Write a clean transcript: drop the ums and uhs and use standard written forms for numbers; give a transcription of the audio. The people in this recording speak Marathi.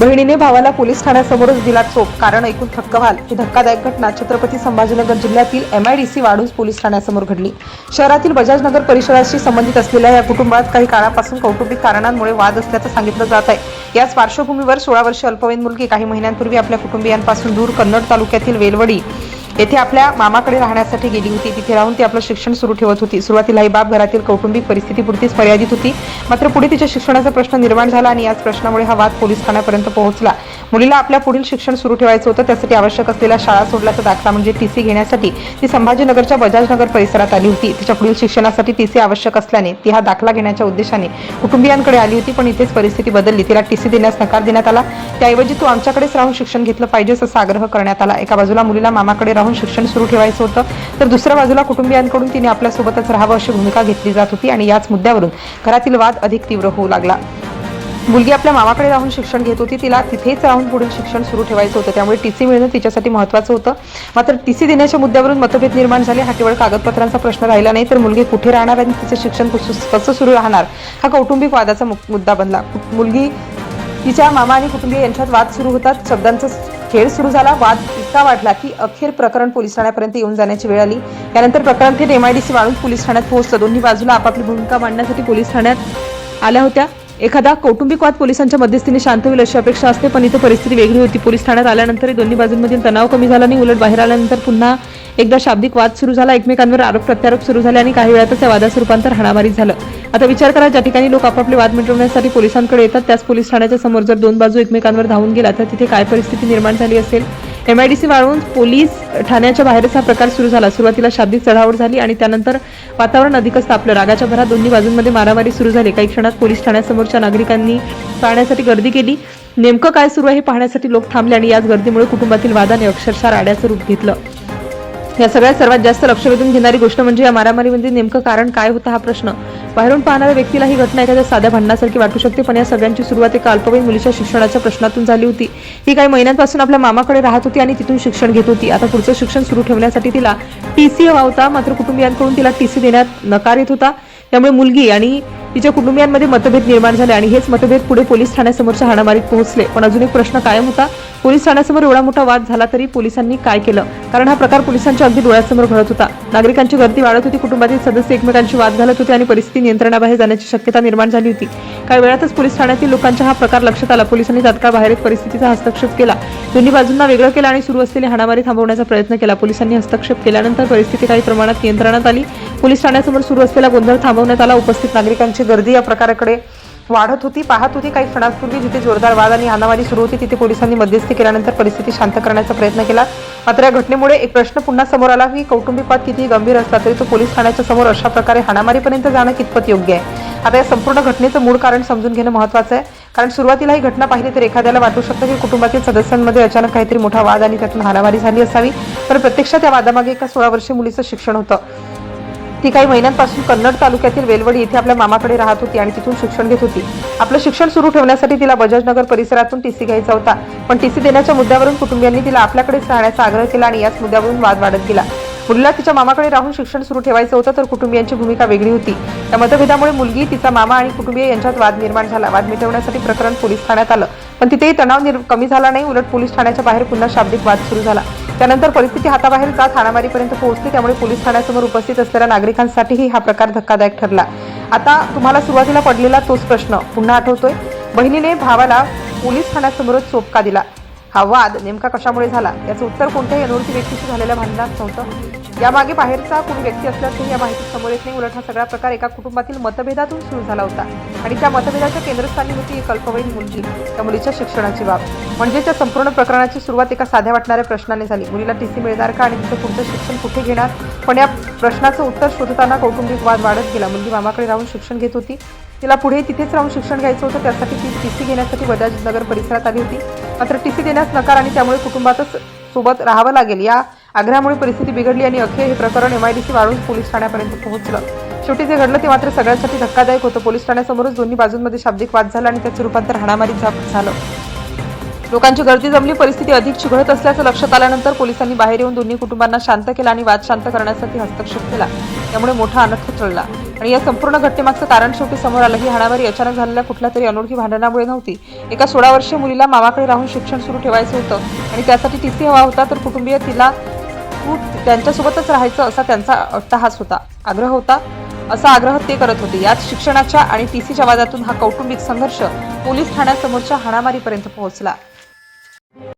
बहिणीने भावाला पोलीस ठाण्यासमोरच दिला चोप, कारण ऐकून थक्क व्हाल. ही धक्कादायक घटना छत्रपती संभाजीनगर जिल्ह्यातील MIDC वाळूंज पोलीस ठाण्यासमोर घडली. शहरातील बजाज नगर परिसराशी संबंधित असलेल्या या कुटुंबात काही काळापासून कौटुंबिक कारणांमुळे वाद असल्याचं सांगितलं जात आहे. याच पार्श्वभूमीवर 16 वर्षीय अल्पवयीन मुलगी काही महिन्यांपूर्वी आपल्या कुटुंबियांपासून दूर कन्नड तालुक्यातील वेलवडी येथे आपल्या मामाकडे राहण्यासाठी गेली होती. तिथे राहून ती आपलं शिक्षण सुरू ठेवत होती. सुरुवातीला ही बाब घरातील कौटुंबिक परिस्थितीपुरतीच मर्यादित होती. मात्र पुढे तिच्या शिक्षणाचा प्रश्न निर्माण झाला आणि याच प्रश्नामुळे हा वाद पोलीस ठाण्यापर्यंत पोहोचला. मुलीला आपल्या पुढील शिक्षण सुरू ठेवायचं होतं. त्यासाठी आवश्यक असलेला शाळा सोडल्याचा दाखला म्हणजे TC घेण्यासाठी ती संभाजीनगरच्या बजाजनगर परिसरात आली होती. तिच्या पुढील शिक्षणासाठी TC आवश्यक असल्याने ती हा दाखला घेण्याच्या उद्देशाने कुटुंबियांकडे आली होती. पण इथेच परिस्थिती बदलली. तिला TC देण्यास नकार देण्यात आला. त्याऐवजी तू आमच्याकडेच राहून शिक्षण घेतलं पाहिजे असा आग्रह करण्यात आला. एका बाजूला मुलीला मामाकडे राहून शिक्षण सुरू ठेवायचं होतं, तर दुसऱ्या बाजूला कुटुंबियांकडून तिने आपल्यासोबतच राहावं अशी भूमिका घेतली जात होती आणि याच मुद्द्यावरून घरातील वाद अधिक तीव्र होऊ लागला. मुलगी आपल्या मामाकडे राहून शिक्षण घेत होती. तिला तिथेच राहून पुढील शिक्षण सुरू ठेवायचं होतं. त्यामुळे TC मिळणं तिच्यासाठी महत्त्वाचं होतं. मात्र TC देण्याच्या मुद्द्यावरून मतभेद निर्माण झाले. हा केवळ कागदपत्रांचा प्रश्न राहिला नाही, तर मुलगी कुठे राहणार आणि तिचं शिक्षण कसं सुरू राहणार हा कौटुंबिक वादाचा मुद्दा बनला. मुलगी तिच्या मामा आणि कुटुंबीय यांच्यात वाद सुरू होतात. शब्दांचा खेळ सुरू झाला. वाद इतका वाढला की अखेर प्रकरण पोलीस ठाण्यापर्यंत येऊन जाण्याची वेळ आली. यानंतर प्रकरण थेट MIDC वाळूंज पोलीस ठाण्यात पोहोचलं. दोन्ही बाजूला आपापली भूमिका मांडण्यासाठी पोलीस ठाण्यात आल्या होत्या. एखादा कौटुंबिक वाद पोलिसांच्या मध्यस्थीने शांत होईल अशी अपेक्षा असते, पण इथं परिस्थिती वेगळी होती. पोलीस ठाण्यात आल्यानंतरही दोन्ही बाजूंमधील तणाव कमी झाला नाही. उलट बाहेर आल्यानंतर पुन्हा एकदा शाब्दिक वाद सुरू झाला. एकमेकांवर आरोप प्रत्यारोप सुरू झाले आणि काही वेळातच या वादाचं रूपांतर हाणामारीत झालं. आता विचार करा, ज्या ठिकाणी लोक आपापले वाद मिटवण्यासाठी पोलिसांकडे येतात, त्याच पोलीस ठाण्याच्या समोर जर दोन बाजू एकमेकांवर धावून गेला तर तिथे काय परिस्थिती निर्माण झाली असेल. MIDC वाळूंज पोलीस ठाण्याच्या बाहेरच हा प्रकार सुरू झाला. सुरुवातीला शाब्दिक चढाओढ झाली आणि त्यानंतर वातावरण अधिकच तापलं. रागाच्या भरात दोन्ही बाजूंमध्ये मारामारी सुरू झाली. काही क्षणात पोलीस ठाण्यासमोरच्या नागरिकांनी पाहण्यासाठी गर्दी केली. नेमकं काय सुरू आहे हे पाहण्यासाठी लोक थांबले आणि याच गर्दीमुळे कुटुंबातील वादाने अक्षरशः राड्याचं रूप घेतलं. या सगळ्यात सर्वात जास्त लक्ष वेधून घेणारी गोष्ट म्हणजे या मारामारीमध्ये नेमकं कारण काय होतं हा प्रश्न. बाहेरून पाहणाऱ्या व्यक्तीला ही घटना एखाद्या साध्या भांडणासारखी वाटू शकते, पण या सगळ्यांची सुरुवात एका अल्पवयीन मुलीच्या शिक्षणाच्या प्रश्नातून झाली होती. ही काही महिन्यांपासून आपल्या मामाकडे राहत होती आणि तिथून शिक्षण घेत होती. आता पुढचं शिक्षण सुरू ठेवण्यासाठी तिला TC हवा होता. मात्र कुटुंबियांकडून तिला TC देण्यात नकार येत होता. त्यामुळे मुलगी आणि तिच्या कुटुंबियांमध्ये मतभेद निर्माण झाले आणि हेच मतभेद पुढे पोलीस ठाण्यासमोरच्या हाणामारीत पोहोचले. पण अजून एक प्रश्न कायम होता. पोलीस ठाण्यासमोर एवढा मोठा वाद झाला तरी पोलिसांनी काय केलं? कारण हा प्रकार पोलिसांच्या अगदी डोळ्यासमोर घडत होता. नागरिकांची गर्दी वाढत होती. कुटुंबातील सदस्य एकमेकांशी वाद घालत होते आणि परिस्थिती नियंत्रणाबाहेर जाण्याची शक्यता निर्माण झाली होती. काही वेळातच पोलीस ठाण्यातील लोकांचा हा प्रकार लक्षात आला. पोलिसांनी तात्काळ बाहेर येत परिस्थितीचा हस्तक्षेप केला. दोन्ही बाजूंना वेगळं केलं आणि सुरू असलेली हाणामारी थांबवण्याचा प्रयत्न केला. पोलिसांनी हस्तक्षेप केल्यानंतर परिस्थिती काही प्रमाणात नियंत्रणात आली. पोलीस ठाण्यासमोर सुरू असलेला गोंधळ थांबवण्यात आला. उपस्थित नागरिकांची गर्दी या प्रकाराकडे वाढत होती, पाहत होती. काही क्षणांपूर्वी जिथे जोरदार वाद आणि हाणामारी सुरू होती तिथे पोलिसांनी मध्यस्थी केल्यानंतर परिस्थिती शांत करण्याचा प्रयत्न केला. मात्र या घटनेमुळे एक प्रश्न पुन्हा समोर आला की कौटुंबिक वाद कितीही गंभीर असला तरी तो पोलीस ठाण्याच्या समोर अशा प्रकारे हाणामारीपर्यंत जाणं कितपत योग्य आहे. आता या संपूर्ण घटनेचं मूळ कारण समजून घेणं महत्त्वाचं आहे. कारण सुरुवातीला ही घटना पाहिली तर एखाद्याला वाटू शकतं की कुटुंबातील सदस्यांमध्ये अचानक काहीतरी मोठा वाद आणि त्यातून हाणामारी झाली असावी, पण प्रत्यक्षात या वादामागे एका 16 वर्षीय मुलीचं शिक्षण होतं. ती काही महिन्यांपासून कन्नड तालुक्यातील वेलवडी येथे आपल्या मामाकडे राहत होती आणि तिथून शिक्षण घेत होती. आपलं शिक्षण सुरू ठेवण्यासाठी तिला बजाजनगर परिसरातून TC घ्यायचा होता, पण TC देण्याच्या मुद्द्यावरून कुटुंबियांनी तिला आपल्याकडेच राहण्याचा आग्रह केला आणि याच मुद्द्यावरून वाद वाढत गेला. मुलीला तिच्या मामाकडे राहून शिक्षण सुरू ठेवायचं होतं, तर कुटुंबियांची भूमिका वेगळी होती. या मतभेदामुळे मुलगी, तिचा मामा आणि कुटुंबीय यांच्यात वाद निर्माण झाला. वाद मिटवण्यासाठी प्रकरण पोलीस ठाण्यात आलं, पण तिथेही तणाव कमी झाला नाही. उलट पोलीस ठाण्याच्या बाहेर पुन्हा शाब्दिक वाद सुरू झाला. त्यानंतर परिस्थिती हाताबाहेर जात हाणामारीपर्यंत पोहोचली. त्यामुळे पोलीस ठाण्यासमोर उपस्थित असलेल्या नागरिकांसाठीही हा प्रकार धक्कादायक ठरला. आता तुम्हाला सुरुवातीला पडलेला तोच प्रश्न पुन्हा आठवतोय. बहिणीने भावाला पोलीस ठाण्यासमोरच चोप का दिला? हा वाद नेमका कशामुळे झाला? याचं उत्तर कोणत्याही अनोळखी व्यक्तीशी झालेल्या भांडणात नव्हतं. यामागे बाहेरचा कोणी व्यक्ती असल्याचंही या माहिती समोर येत नाही. उलट हा सगळा प्रकार एका कुटुंबातील मतभेदातून सुरू झाला होता आणि त्या मतभेदाच्या केंद्रस्थानी होती एक अल्पवयीन मुलगी, त्या मुलीच्या शिक्षणाची बाब. म्हणजे त्या संपूर्ण प्रकरणाची सुरुवात एका साध्या वाटणाऱ्या प्रश्नाने झाली. मुलीला TC मिळणार का आणि तिचं पुढचं शिक्षण कुठे घेणार? पण या प्रश्नाचं उत्तर शोधताना कौटुंबिक वाद वाढत गेला. मुलगी मामाकडे राहून शिक्षण घेत होती. तिला पुढे तिथेच राहून शिक्षण घ्यायचं होतं. त्यासाठी ती TC घेण्यासाठी बजाजनगर परिसरात आली होती. मात्र TC देण्यास नकार आणि त्यामुळे कुटुंबातच सोबत राहावं लागेल या आग्रहामुळे परिस्थिती बिघडली आणि अखेर हे प्रकरण MIDC वाळूंज पोलीस ठाण्यापर्यंत पोहोचलं. शेवटी जे घडलं ते मात्र सगळ्यांसाठी धक्कादायक होतं. पोलीस ठाण्यासमोरच दोन्ही बाजूंमध्ये शाब्दिक वाद झाला आणि त्याचं रूपांतर हाणामारीत झालं. लोकांची गर्दी जमली. परिस्थिती अधिक चिघळत असल्याचं लक्षात आल्यानंतर पोलिसांनी बाहेर येऊन दोन्ही कुटुंबांना शांत केलं आणि वाद शांत करण्यासाठी हस्तक्षेप केला. त्यामुळे मोठा अनर्थ टळला. आणि या संपूर्ण घटनेमागचं कारण शेवटी समोर आलं. ही हाणामारी अचानक झालेल्या कुठल्या तरी अनोळखी भांडणामुळे नव्हती. एका 16 वर्षीय मुलीला मामाकडे राहून शिक्षण सुरू ठेवायचं होतं आणि त्यासाठी टीसी हवा होता, तर कुटुंबीय तिला त्यांच्यासोबतच राहायचं असा त्यांचा अट्टहास होता, आग्रह होता. असा आग्रह ते करत होते. यात शिक्षणाच्या आणि टीसीच्या वादातून हा कौटुंबिक संघर्ष पोलीस ठाण्यासमोरच्या हाणामारीपर्यंत पोहोचला.